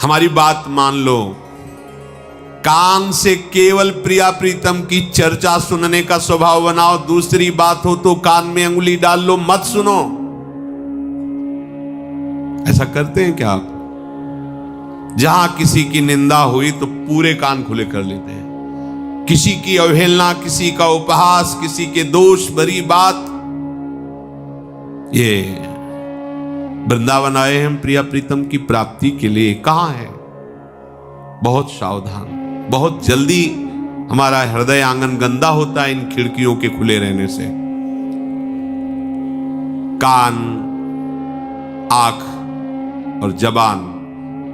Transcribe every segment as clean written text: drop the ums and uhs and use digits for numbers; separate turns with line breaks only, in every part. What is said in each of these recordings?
हमारी बात मान लो। कान से केवल प्रिया प्रीतम की चर्चा सुनने का स्वभाव बनाओ। दूसरी बात हो तो कान में अंगुली डाल लो, मत सुनो। ऐसा करते हैं क्या आप? जहां किसी की निंदा हुई तो पूरे कान खुले कर लेते हैं। किसी की अवहेलना, किसी का उपहास, किसी के दोष भरी बात। ये वृंदावन आए हम प्रिया प्रीतम की प्राप्ति के लिए, कहां है? बहुत सावधान, बहुत जल्दी हमारा हृदय आंगन गंदा होता है इन खिड़कियों के खुले रहने से। कान, आंख और जबान,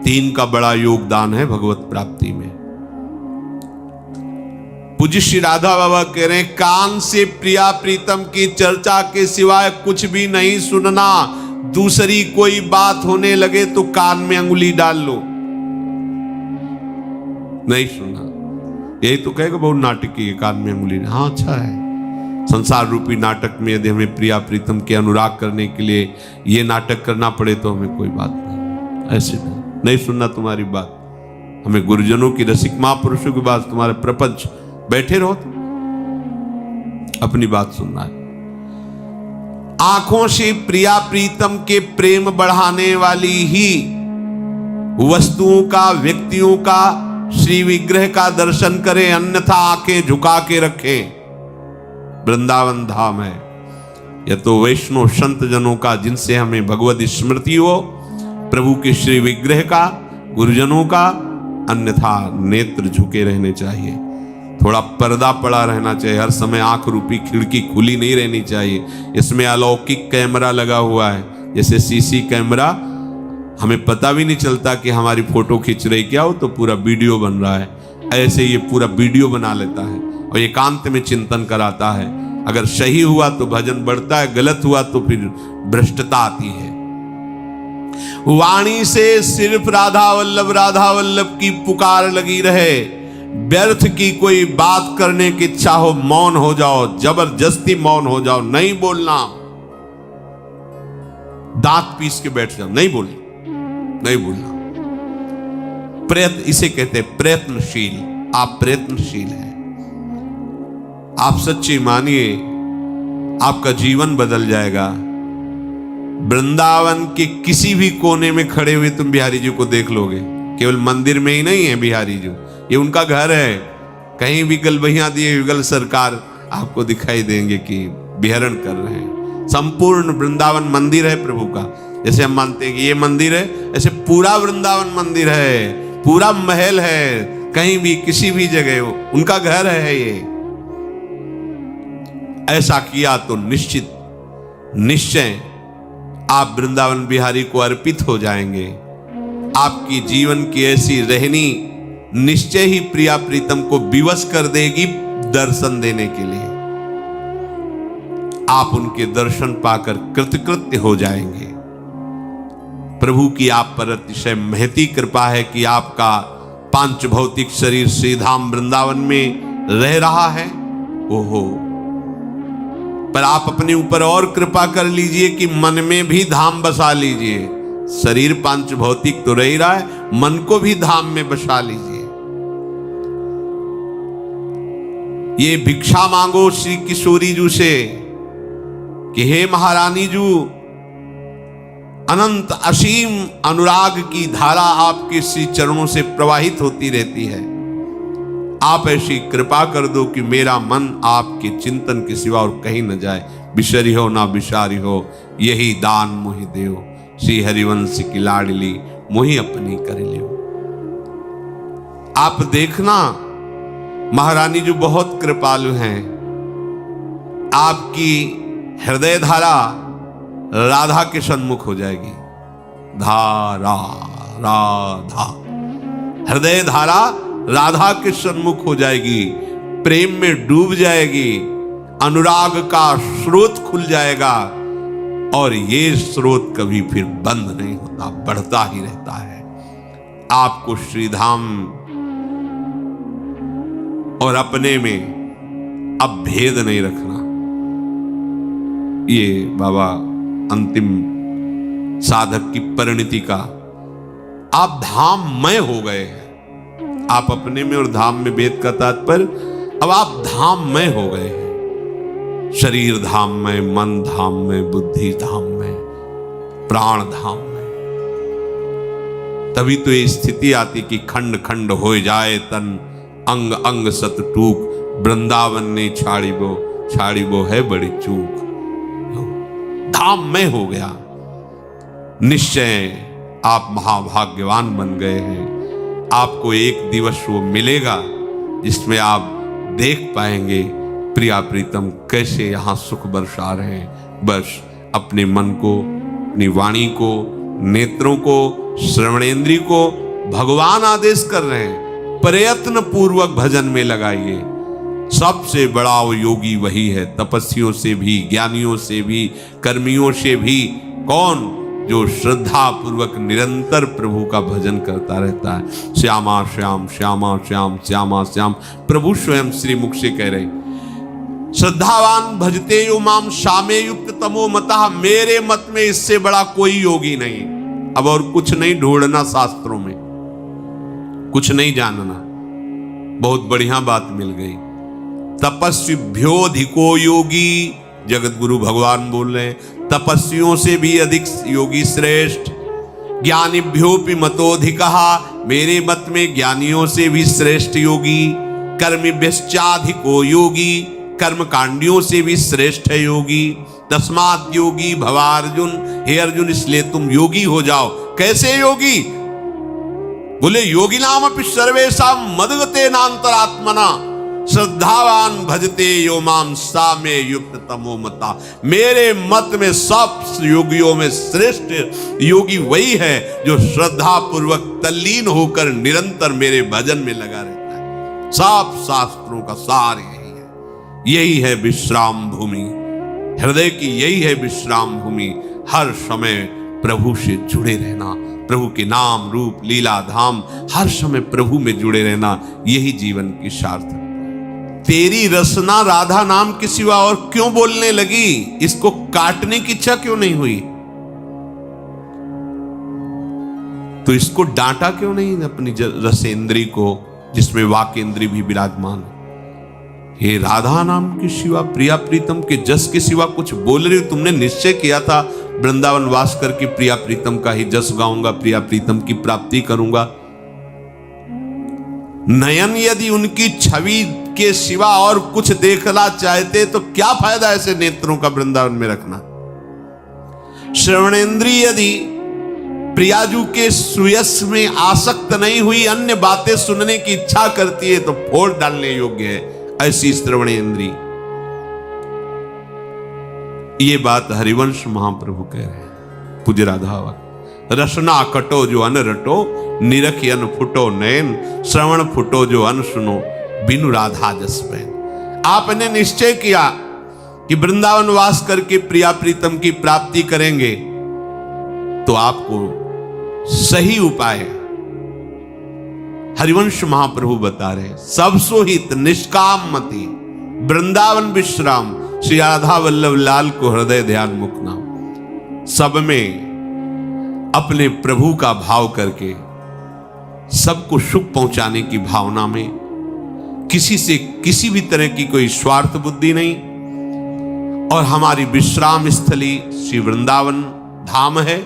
तीन का बड़ा योगदान है भगवत प्राप्ति में। पूज्य श्री राधा बाबा कह रहे हैं, कान से प्रिया प्रीतम की चर्चा के सिवाय कुछ भी नहीं सुनना। दूसरी कोई बात होने लगे तो कान में अंगुली डाल लो, नहीं सुनना। यही तो कहेगा बहुत नाटकी है, कान में अंगुली। हाँ, अच्छा है। संसार रूपी नाटक में यदि हमें प्रिया प्रीतम के अनुराग करने के लिए ये नाटक करना पड़े तो हमें कोई बात नहीं, ऐसे नहीं सुनना तुम्हारी बात। हमें गुरुजनों की, रसिक महापुरुषों की बात, तुम्हारे प्रपंच बैठे रहो तो अपनी बात सुनना है। आंखों से प्रिया प्रीतम के प्रेम बढ़ाने वाली ही वस्तुओं का, व्यक्तियों का, श्री विग्रह का दर्शन करें, अन्यथा आंखें झुका के रखें। वृंदावन धाम है यह तो वैष्णव संत जनों का, जिनसे हमें भगवत स्मृति हो, प्रभु के श्री विग्रह का, गुरुजनों का, अन्यथा नेत्र झुके रहने चाहिए। थोड़ा पर्दा पड़ा रहना चाहिए। हर समय आंख रूपी खिड़की खुली नहीं रहनी चाहिए। इसमें अलौकिक कैमरा लगा हुआ है, जैसे सीसी कैमरा। हमें पता भी नहीं चलता कि हमारी फोटो खींच रही क्या हो, तो पूरा वीडियो बन रहा है। ऐसे ये पूरा वीडियो बना लेता है और एकांत में चिंतन कराता है। अगर सही हुआ तो भजन बढ़ता है, गलत हुआ तो फिर भ्रष्टता आती है। वाणी से सिर्फ राधा वल्लभ की पुकार लगी रहे। व्यर्थ की कोई बात करने की इच्छा हो, मौन हो जाओ, जबरदस्ती मौन हो जाओ, नहीं बोलना। दांत पीस के बैठ जाओ, नहीं बोलना, नहीं बोलना। प्रयत्न, इसे कहते हैं प्रयत्नशील। आप प्रयत्नशील हैं, आप सच्ची मानिए, आपका जीवन बदल जाएगा। वृंदावन के किसी भी कोने में खड़े हुए तुम बिहारी जी को देख लोगे। केवल मंदिर में ही नहीं है बिहारी जी, ये उनका घर है। कहीं भी गलबहियां दिए युगल सरकार आपको दिखाई देंगे कि विहरण कर रहे हैं। संपूर्ण वृंदावन मंदिर है प्रभु का। जैसे हम मानते हैं कि ये मंदिर है, ऐसे पूरा वृंदावन मंदिर है, पूरा महल है। कहीं भी किसी भी जगह हो, उनका घर है ये। ऐसा किया तो निश्चित निश्चय आप वृंदावन बिहारी को अर्पित हो जाएंगे। आपकी जीवन की ऐसी रहनी निश्चय ही प्रिया प्रीतम को विवश कर देगी दर्शन देने के लिए। आप उनके दर्शन पाकर कृतकृत्य हो जाएंगे। प्रभु की आप पर अतिशय महती कृपा है कि आपका पांच भौतिक शरीर श्रीधाम वृंदावन में रह रहा है। ओहो, पर आप अपने ऊपर और कृपा कर लीजिए कि मन में भी धाम बसा लीजिए। शरीर पांच भौतिक तो रह ही रहा है, मन को भी धाम में बसा लीजिए। ये भिक्षा मांगो श्री किशोरी जी से कि हे महारानी जी, अनंत असीम अनुराग की धारा आपके श्री चरणों से प्रवाहित होती रहती है। आप ऐसी कृपा कर दो कि मेरा मन आपके चिंतन के सिवा और कहीं न जाए। बिशरी हो ना बिशारी हो, यही दान मोहि देव। श्री हरिवंश की लाडली मोहि अपनी कर लियो। आप देखना, महारानी जी बहुत कृपालु हैं। आपकी हृदय धारा राधा के सन्मुख हो जाएगी। धारा राधा, हृदय धारा राधा के सन्मुख हो जाएगी। प्रेम में डूब जाएगी। अनुराग का स्रोत खुल जाएगा और ये स्रोत कभी फिर बंद नहीं होता, बढ़ता ही रहता है। आपको श्रीधाम और अपने में अब भेद नहीं रखना। ये बाबा अंतिम साधक की परिणति का आप धाममय हो गए हैं। आप अपने में और धाम में भेद का तात्पर्य, अब आप धाममय हो गए हैं। शरीर धाम में, मन धाम में, बुद्धि धाम में, प्राण धाम में। तभी तो ये स्थिति आती कि खंड खंड हो जाए तन, अंग अंग सत टूक, वृंदावन ने छाड़ी वो है बड़ी चूक। धाम में हो गया। निश्चय आप महाभाग्यवान बन गए हैं। आपको एक दिवस वो मिलेगा जिसमें आप देख पाएंगे प्रिया प्रीतम कैसे यहां सुख बरसा रहे हैं। बस अपने मन को, अपनी वाणी को, नेत्रों को, श्रवणेंद्रिय को भगवान आदेश कर रहे हैं, प्रयत्न पूर्वक भजन में लगाइए। सबसे बड़ा वो योगी वही है, तपस्वियों से भी, ज्ञानियों से भी, कर्मियों से भी। कौन? जो श्रद्धा पूर्वक निरंतर प्रभु का भजन करता रहता है। श्यामा श्याम, श्यामा श्याम, श्यामा श्याम। प्रभु स्वयं श्री मुख से कह रहे, श्रद्धावान भजते यो माम शामे युक्त तमो मता। मेरे मत में इससे बड़ा कोई योगी नहीं। अब और कुछ नहीं ढूंढना शास्त्रों में, कुछ नहीं जानना, बहुत बढ़िया बात मिल गई। तपस्विभ्योधिको योगी, जगत गुरु भगवान बोल रहे हैं, तपस्वियों से भी अधिक योगी श्रेष्ठ। ज्ञानिभ्योपि मतोधिकः, मेरे मत में ज्ञानियों से भी श्रेष्ठ योगी। कर्मिभ्यश्चाधिको योगी, कर्मकांडियों से भी श्रेष्ठ है योगी। तस्मात् योगी भवार्जुन, हे अर्जुन इसलिए तुम योगी हो जाओ। कैसे योगी? बोले योगिनाम अपि सर्वेषां मदगते नान्तरात्मना, श्रद्धावान भजते यो माम सामे युक्त तमो मता। मेरे मत में सब योगियों में श्रेष्ठ योगी वही है जो श्रद्धा पूर्वक तल्लीन होकर निरंतर मेरे भजन में लगा रहता है। सब शास्त्रों का सार यही है। यही है विश्राम भूमि, हृदय की यही है विश्राम भूमि। हर समय प्रभु से जुड़े रहना, प्रभु के नाम रूप लीला धाम, हर समय प्रभु में जुड़े रहना, यही जीवन की सार्थकता। तेरी रसना राधा नाम के सिवा और क्यों बोलने लगी? इसको काटने की इच्छा क्यों नहीं हुई? तो इसको डांटा क्यों नहीं अपनी रसेंद्री को, जिसमें वाकेंद्री भी विराजमान है? हे राधा नाम के सिवा, प्रिया प्रीतम के जस के सिवा कुछ बोल रही हो? तुमने निश्चय किया था वृंदावन वास करके प्रिया प्रीतम का ही जस गाऊंगा, प्रिया प्रीतम की प्राप्ति करूंगा। नयन यदि उनकी छवि के सिवा और कुछ देखना चाहते तो क्या फायदा ऐसे नेत्रों का वृंदावन में रखना। श्रवणेंद्रिय यदि प्रियाजू के सुयस में आसक्त नहीं हुई, अन्य बातें सुनने की इच्छा करती है तो फोड़ डालने योग्य है ऐसी श्रवणेंद्रिय। ये बात हरिवंश महाप्रभु कह रहे हैं। पूज्य राधा, रसना कटो जो अन रटो, निरख अन फुटो नयन, श्रवण फुटो जो अन सुनो, बिनु राधा जस बैन। आपने निश्चय किया कि वृंदावन वास करके प्रिया प्रीतम की प्राप्ति करेंगे, तो आपको सही उपाय हरिवंश महाप्रभु बता रहे, सब सोहित निष्काम मति वृंदावन विश्राम। श्री राधा वल्लभ लाल को हृदय ध्यान मुखना, सब में अपने प्रभु का भाव करके सबको सुख पहुंचाने की भावना में, किसी से किसी भी तरह की कोई स्वार्थ बुद्धि नहीं। और हमारी विश्राम स्थली श्री वृंदावन धाम है।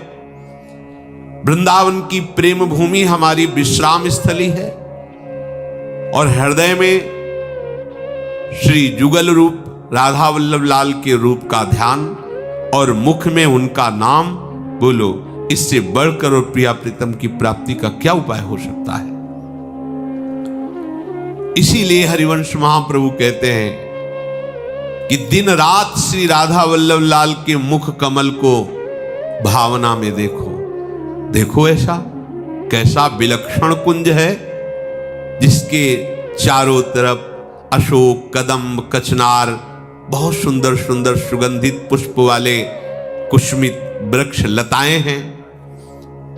वृंदावन की प्रेम भूमि हमारी विश्राम स्थली है। और हृदय में श्री जुगल रूप राधा वल्लभ लाल के रूप का ध्यान और मुख में उनका नाम। बोलो, इससे बढ़कर और प्रिया प्रीतम की प्राप्ति का क्या उपाय हो सकता है? इसीलिए हरिवंश महाप्रभु कहते हैं कि दिन रात श्री राधा वल्लभ लाल के मुख कमल को भावना में देखो। देखो ऐसा कैसा विलक्षण कुंज है, जिसके चारों तरफ अशोक, कदम्ब, कचनार, बहुत सुंदर सुंदर सुगंधित पुष्प वाले कुसुमित वृक्ष लताएं हैं।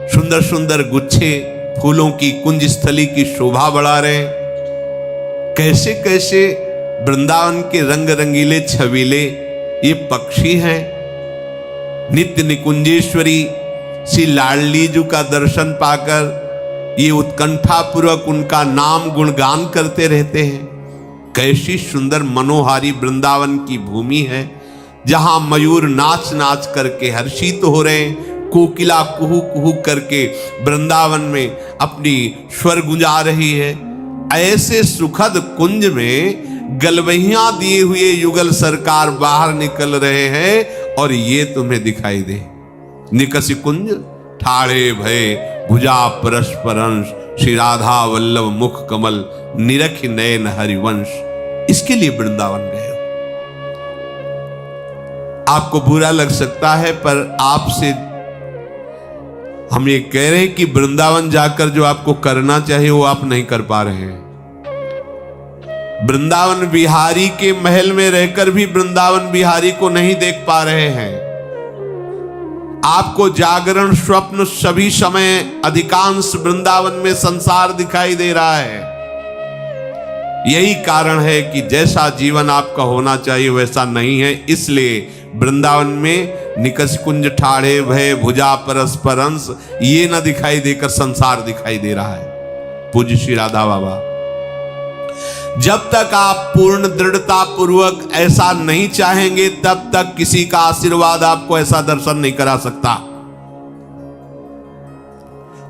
सुंदर सुंदर गुच्छे फूलों की कुंज स्थली की शोभा बढ़ा रहे हैं। कैसे कैसे वृंदावन के रंग रंगीले छबीले ये पक्षी हैं। नित्य निकुंजेश्वरी श्री लाडली जी का दर्शन पाकर ये उत्कंठा पूर्वक उनका नाम गुणगान करते रहते हैं। कैसी सुंदर मनोहारी वृंदावन की भूमि है, जहां मयूर नाच नाच करके हर्षित हो रहे हैं, कोकिला कुहू कुहू करके वृंदावन में अपनी स्वर गुंजा रही है। ऐसे सुखद कुंज में गलवहियां दिए हुए युगल सरकार बाहर निकल रहे हैं और ये तुम्हें दिखाई दे। निकसी कुंज ठाड़े भय भुजा परस्परंश, श्री राधा वल्लभ मुख कमल, निरख नयन हरिवंश। इसके लिए वृंदावन गए हो। आपको बुरा लग सकता है, पर आपसे हम ये कह रहे हैं कि वृंदावन जाकर जो आपको करना चाहिए वो आप नहीं कर पा रहे हैं। वृंदावन बिहारी के महल में रहकर भी वृंदावन बिहारी को नहीं देख पा रहे हैं। आपको जागरण स्वप्न सभी समय अधिकांश वृंदावन में संसार दिखाई दे रहा है। यही कारण है कि जैसा जीवन आपका होना चाहिए वैसा नहीं है। इसलिए वृंदावन में निकस कुंज ठाड़े भय भुजा परस्परंस ये न दिखाई देकर संसार दिखाई दे रहा है। पूज्य श्री राधा बाबा, जब तक आप पूर्ण दृढ़ता पूर्वक ऐसा नहीं चाहेंगे तब तक किसी का आशीर्वाद आपको ऐसा दर्शन नहीं करा सकता।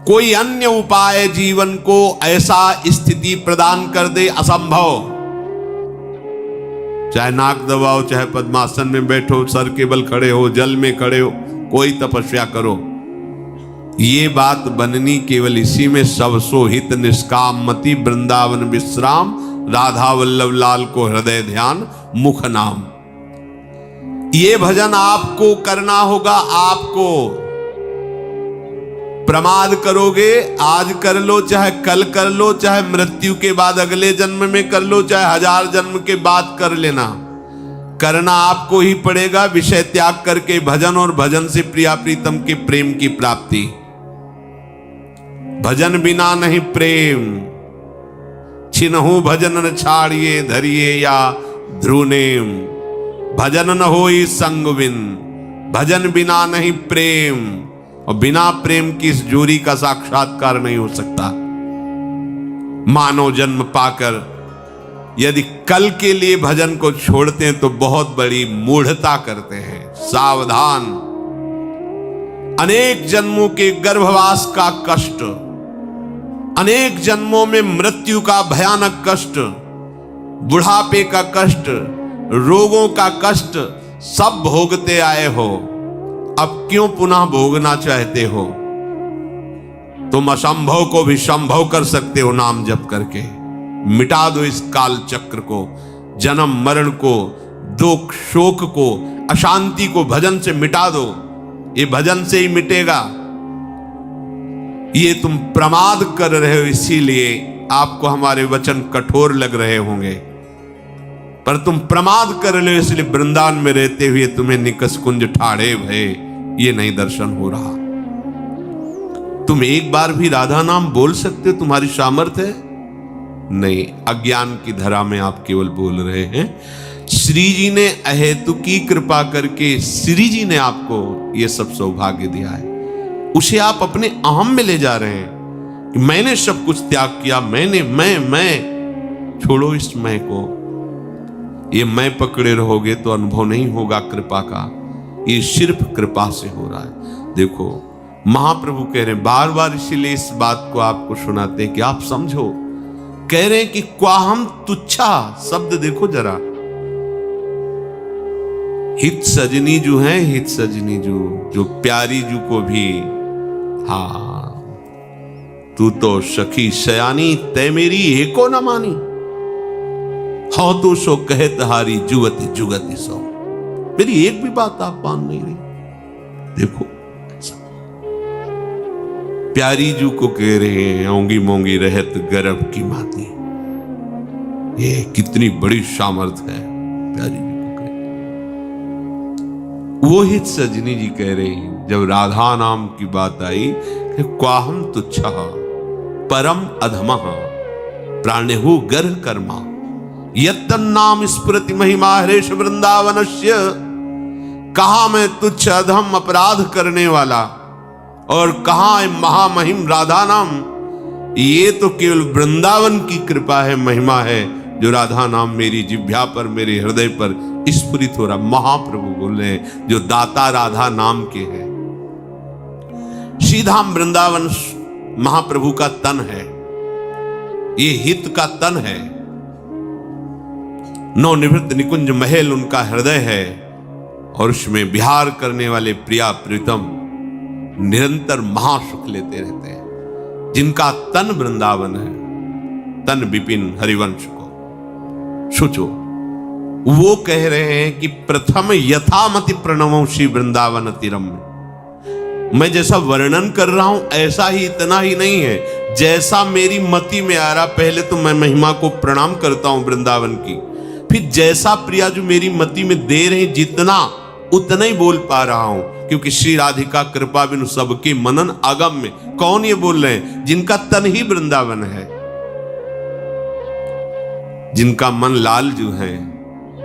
कोई अन्य उपाय जीवन को ऐसा स्थिति प्रदान कर दे असंभव। चाहे नाक दबाओ, चाहे पद्मासन में बैठो, सर के बल खड़े हो, जल में खड़े हो, कोई तपस्या करो, ये बात बननी केवल इसी में सब सो हित निष्काम मति, वृंदावन विश्राम, राधा वल्लभ लाल को हृदय ध्यान, मुख नाम। ये भजन आपको करना होगा। आपको प्रमाद करोगे, आज कर लो, चाहे कल कर लो, चाहे मृत्यु के बाद अगले जन्म में कर लो, चाहे 1000 जन्म के बाद कर लेना, करना आपको ही पड़ेगा। विषय त्याग करके भजन, और भजन से प्रिया प्रीतम के प्रेम की प्राप्ति। भजन बिना नहीं प्रेम, छिनहु भजन न छाड़िए, धरिए या ध्रुनेम, भजन न होई संग बिन। भजन बिना नहीं प्रेम, और बिना प्रेम की इस जोड़ी का साक्षात्कार नहीं हो सकता। मानव जन्म पाकर यदि कल के लिए भजन को छोड़ते हैं तो बहुत बड़ी मूढ़ता करते हैं। सावधान, अनेक जन्मों के गर्भवास का कष्ट, अनेक जन्मों में मृत्यु का भयानक कष्ट, बुढ़ापे का कष्ट, रोगों का कष्ट सब भोगते आए हो। अब क्यों पुनः भोगना चाहते हो? तुम असंभव को भी संभव कर सकते हो नाम जप करके। मिटा दो इस काल चक्र को, जन्म मरण को, दुख शोक को, अशांति को भजन से मिटा दो। ये भजन से ही मिटेगा। ये तुम प्रमाद कर रहे हो, इसीलिए आपको हमारे वचन कठोर लग रहे होंगे, पर तुम प्रमाद कर रहे हो इसलिए वृंदावन में रहते हुए तुम्हें निकस कुंज ठाड़े भय ये नहीं दर्शन हो रहा। तुम एक बार भी राधा नाम बोल सकते हो? तुम्हारी सामर्थ्य है? नहीं, अज्ञान की धरा में आप केवल बोल रहे हैं। श्री जी ने अहेतुकी कृपा करके श्री जी ने आपको ये सब सौभाग्य दिया है, उसे आप अपने अहम में ले जा रहे हैं कि मैंने सब कुछ त्याग किया, मैंने मैं। छोड़ो इस मैं को। ये मैं पकड़े रहोगे तो अनुभव नहीं होगा कृपा का। ये सिर्फ कृपा से हो रहा है। देखो महाप्रभु कह रहे हैं बार बार, इसीलिए इस बात को आपको सुनाते हैं कि आप समझो। कह रहे हैं कि क्वाहम तुच्छा शब्द देखो जरा। हित सजनी जो है, हित सजनी जो प्यारी जू को भी, हाँ तू तो सखी सयानी तय मेरी एको न मानी, हो तो सो कहे तहारी जुगति जुगति सो। मेरी एक भी बात आप मान नहीं रही। देखो प्यारी जू को कह रहे हैं औंगी मोंगी रहत गर्भ की माती। ये कितनी बड़ी सामर्थ है प्यारी जी को कह। वो हित सजनी जी कह रहे हैं जब राधा नाम की बात आई कि क्वाहम तुच्छा परम अधमः प्राणेहु गर्ह कर्मा यत्तन नाम स्फुरति महिमा हरेश वृंदावनस्य। कहा मैं तुच्छ अधम अपराध करने वाला, और कहाँ है महामहिम राधा नाम। ये तो केवल वृंदावन की कृपा है, महिमा है, जो राधा नाम मेरी जिह्वा पर, मेरे हृदय पर स्फुरित हो रहा। महाप्रभु बोल रहे हैं जो दाता राधा नाम के हैं। श्रीधाम वृंदावन महाप्रभु का तन है, ये हित का तन है। नवनिवृत्त निकुंज महल उनका हृदय है, और उसमें विहार करने वाले प्रिया प्रीतम निरंतर महासुख लेते रहते हैं। जिनका तन वृंदावन है, तन विपिन हरिवंश को सोचो। वो कह रहे हैं कि प्रथम यथामति प्रणवं श्री वृंदावन तिरम। मैं जैसा वर्णन कर रहा हूं ऐसा ही, इतना ही नहीं है, जैसा मेरी मति में आ रहा। पहले तो मैं महिमा को प्रणाम करता हूं वृंदावन की, फिर जैसा प्रिया जो मेरी मति में दे रहे जितना उतना ही बोल पा रहा हूं, क्योंकि श्री राधिका कृपा बिनु सबके मनन आगम में। कौन ये बोल रहे हैं? जिनका तन ही वृंदावन है, जिनका मन लाल जो है,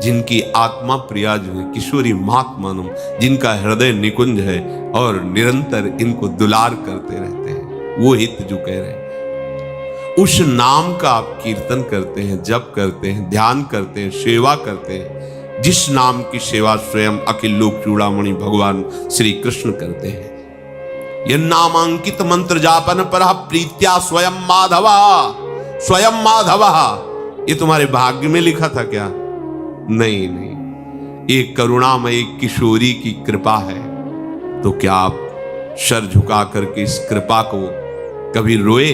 जिनकी आत्मा प्रिया जो है, किशोरी महात्मानम, जिनका हृदय निकुंज है और निरंतर इनको दुलार करते रहते हैं, वो हित जो कह रहे हैं। उस नाम का आप कीर्तन करते हैं, जप करते हैं, ध्यान करते हैं, सेवा करते हैं, जिस नाम की सेवा स्वयं अखिल लोक चूड़ामणि भगवान श्री कृष्ण करते हैं। यह नामांकित मंत्र जापन पर प्रीत्या स्वयं माधवा, स्वयं माधवा। ये तुम्हारे भाग्य में लिखा था क्या? नहीं नहीं, एक करुणामय किशोरी की कृपा है। तो क्या आप सर झुका करके इस कृपा को कभी रोए?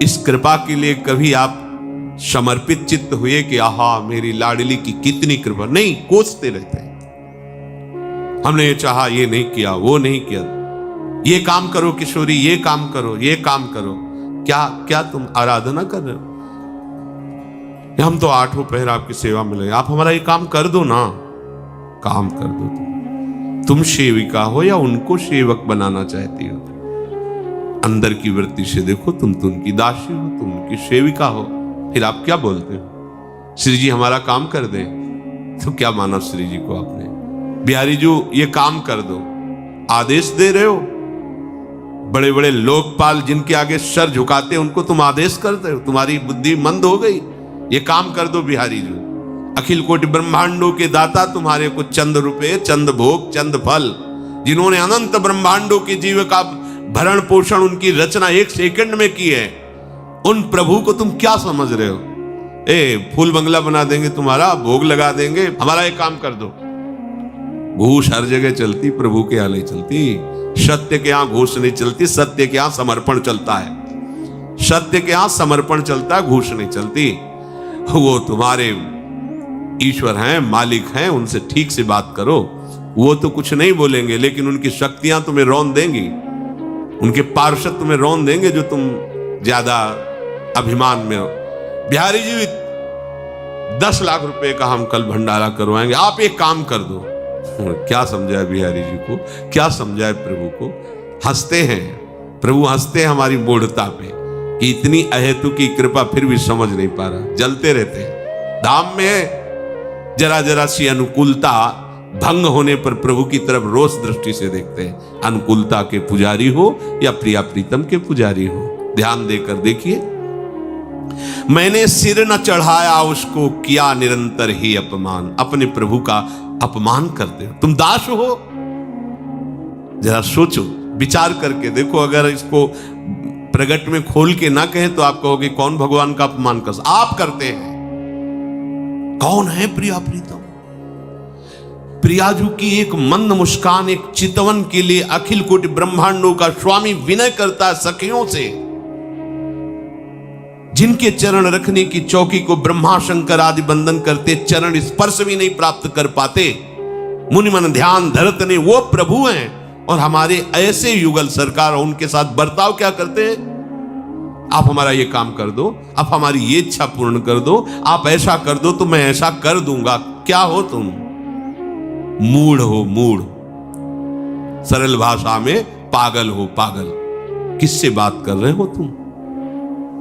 इस कृपा के लिए कभी आप समर्पित चित्त हुए कि आहा मेरी लाडली की कितनी कृपा? नहीं, कोसते रहते हैं। हमने ये चाहा, ये नहीं किया, वो नहीं किया, ये काम करो किशोरी, ये काम करो, ये काम करो। क्या क्या तुम आराधना कर रहे हो? हम तो आठों पहर आपकी सेवा में लगे, आप हमारा ये काम कर दो ना। काम कर दो। तुम सेविका हो या उनको सेवक बनाना चाहती हो? अंदर की वृत्ति से देखो, तुम तो उनकी दासी हो, तुम उनकी सेविका हो, फिर आप क्या बोलते हो? श्री जी हमारा काम कर दे, तो क्या माना श्री जी को आपने? बिहारी जी ये काम कर दो, आदेश दे रहे हो। बड़े बड़े लोकपाल जिनके आगे सर झुकाते उनको तुम आदेश करते हो। तुम्हारी बुद्धि मंद हो गई। ये काम कर दो बिहारी जी। अखिल कोटि ब्रह्मांडों के दाता तुम्हारे को चंद रुपए, चंद भोग, चंद फल, जिन्होंने अनंत ब्रह्मांडों के जीव का भरण पोषण, उनकी रचना एक सेकंड में की है, उन प्रभु को तुम क्या समझ रहे हो? फूल बंगला बना देंगे तुम्हारा, भोग लगा देंगे, हमारा एक काम कर दो। घूस हर जगह चलती, प्रभु के यहाँ नहीं चलती। सत्य के यहाँ घूस नहीं चलती, सत्य के यहाँ समर्पण चलता है। सत्य के यहाँ समर्पण चलता है, घूस नहीं चलती। वो तुम्हारे ईश्वर हैं, मालिक हैं, उनसे ठीक से बात करो। वो तो कुछ नहीं बोलेंगे, लेकिन उनकी शक्तियां तुम्हें रौन देंगी, उनके पार्षद तुम्हें रौन देंगे जो तुम ज्यादा अभिमान में हो। बिहारी जी 10 लाख रुपए का हम कल भंडारा करवाएंगे, आप एक काम कर दो। क्या समझाए बिहारी जी को, क्या समझाए प्रभु को? हंसते हैं प्रभु, हंसते हैं हमारी मूढ़ता पे कि इतनी अहेतु की कृपा फिर भी समझ नहीं पा रहा। जलते रहते हैं। धाम में जरा जरा सी अनुकूलता भंग होने पर प्रभु की तरफ रोष दृष्टि से देखते हैं। अनुकूलता के पुजारी हो या प्रिया प्रीतम के पुजारी हो, ध्यान देकर देखिए। मैंने सिर न चढ़ाया उसको, किया निरंतर ही अपमान। अपने प्रभु का अपमान करते हो, तुम दास हो। जरा सोचो, विचार करके देखो। अगर इसको प्रगट में खोल के ना कहें तो आप कहोगे कौन भगवान का अपमान कर? आप करते हैं। कौन है प्रिया प्रीतम? प्रियाजू की एक मंद मुस्कान, एक चितवन के लिए अखिल कोटि ब्रह्मांडों का स्वामी विनय करता है सखियों से। जिनके चरण रखने की चौकी को ब्रह्मा शंकर आदि बंदन करते, चरण स्पर्श भी नहीं प्राप्त कर पाते, मुनि मन ध्यान धरत नहीं, वो प्रभु हैं। और हमारे ऐसे युगल सरकार उनके साथ बर्ताव क्या करते हैं? आप हमारा ये काम कर दो, आप हमारी ये इच्छा पूर्ण कर दो, आप ऐसा कर दो तो मैं ऐसा कर दूंगा। क्या हो तुम? मूढ़ हो, मूढ़। सरल भाषा में पागल हो, पागल। किससे बात कर रहे हो तुम?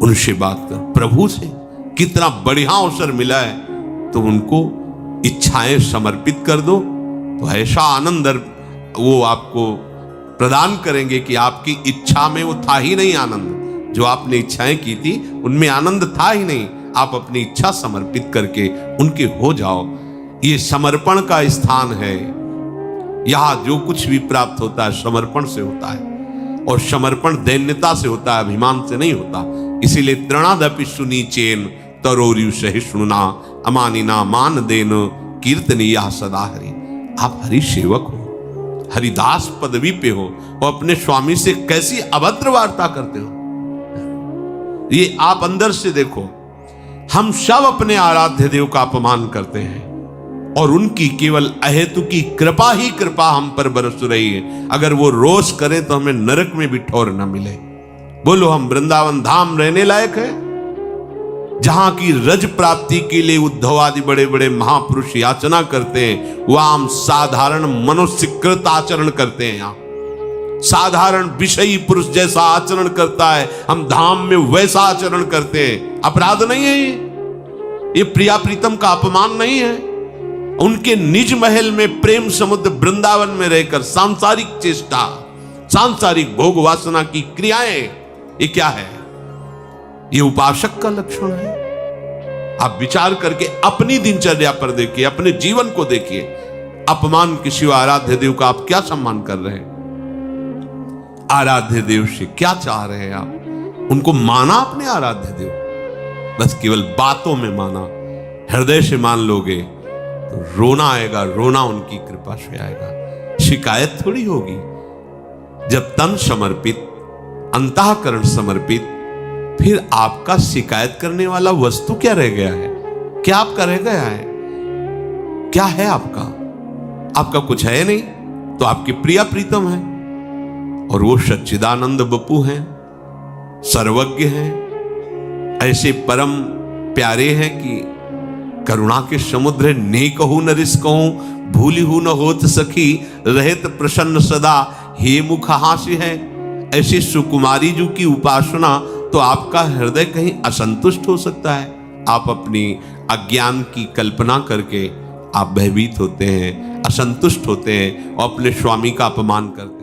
उनसे बात कर, प्रभु से। कितना बढ़िया अवसर मिला है, तो उनको इच्छाएं समर्पित कर दो, तो ऐसा आनंद वो आपको प्रदान करेंगे कि आपकी इच्छा में वो था ही नहीं आनंद, जो आपने इच्छाएं की थी उनमें आनंद था ही नहीं। आप अपनी इच्छा समर्पित करके उनके हो जाओ। ये समर्पण का स्थान है। यहां जो कुछ भी प्राप्त होता है समर्पण से होता है, और समर्पण दैन्यता से होता है, अभिमान से नहीं होता। इसीलिए तृणादपि सुनीचेन तरोरु सहिष्णुना अमानिना मान देन कीर्तनीया सदा हरि। आप हरि सेवक हो, हरिदास पदवी पे हो, और अपने स्वामी से कैसी अभद्र वार्ता करते हो। ये आप अंदर से देखो। हम सब अपने आराध्य देव का अपमान करते हैं, और उनकी केवल अहेतु की कृपा ही कृपा हम पर बरस रही है। अगर वो रोष करें तो हमें नरक में भी ठौर न मिले। बोलो, हम वृंदावन धाम रहने लायक है, जहां की रज प्राप्ति के लिए उद्धव आदि बड़े बड़े महापुरुष याचना करते हैं, वह हम साधारण मनुष्यकृत आचरण करते हैं। यहां साधारण विषयी पुरुष जैसा आचरण करता है, हम धाम में वैसा आचरण करते हैं। अपराध नहीं है ये प्रिया प्रीतम का अपमान नहीं है। उनके निज महल में प्रेम समुद्र वृंदावन में रहकर सांसारिक चेष्टा, सांसारिक भोग वासना की क्रियाएं, ये क्या है? ये उपासक का लक्षण है। आप विचार करके अपनी दिनचर्या पर देखिए, अपने जीवन को देखिए। अपमान किसी आराध्य देव का आप क्या सम्मान कर रहे हैं? आराध्य देव से क्या चाह रहे हैं आप? उनको माना अपने आराध्य देव, बस केवल बातों में माना। हृदय से मान लोगे तो रोना आएगा, रोना उनकी कृपा से आएगा। शिकायत थोड़ी होगी। जब तन समर्पित, अंतःकरण समर्पित, फिर आपका शिकायत करने वाला वस्तु क्या रह गया है? क्या आपका रह गया है? क्या है आपका? आपका कुछ है नहीं, तो आपके प्रिया प्रीतम है, और वो सच्चिदानंद बपू हैं, सर्वज्ञ हैं, ऐसे परम प्यारे हैं कि करुणा के समुद्र ने कहूं न रिस कहूं, भूली हूं न होत सखी, रहत प्रसन्न सदा हे मुख हास्य है। ऐसे सुकुमारी जी की उपासना तो आपका हृदय कहीं असंतुष्ट हो सकता है। आप अपनी अज्ञान की कल्पना करके आप भयभीत होते हैं, असंतुष्ट होते हैं, और अपने स्वामी का अपमान करते हैं।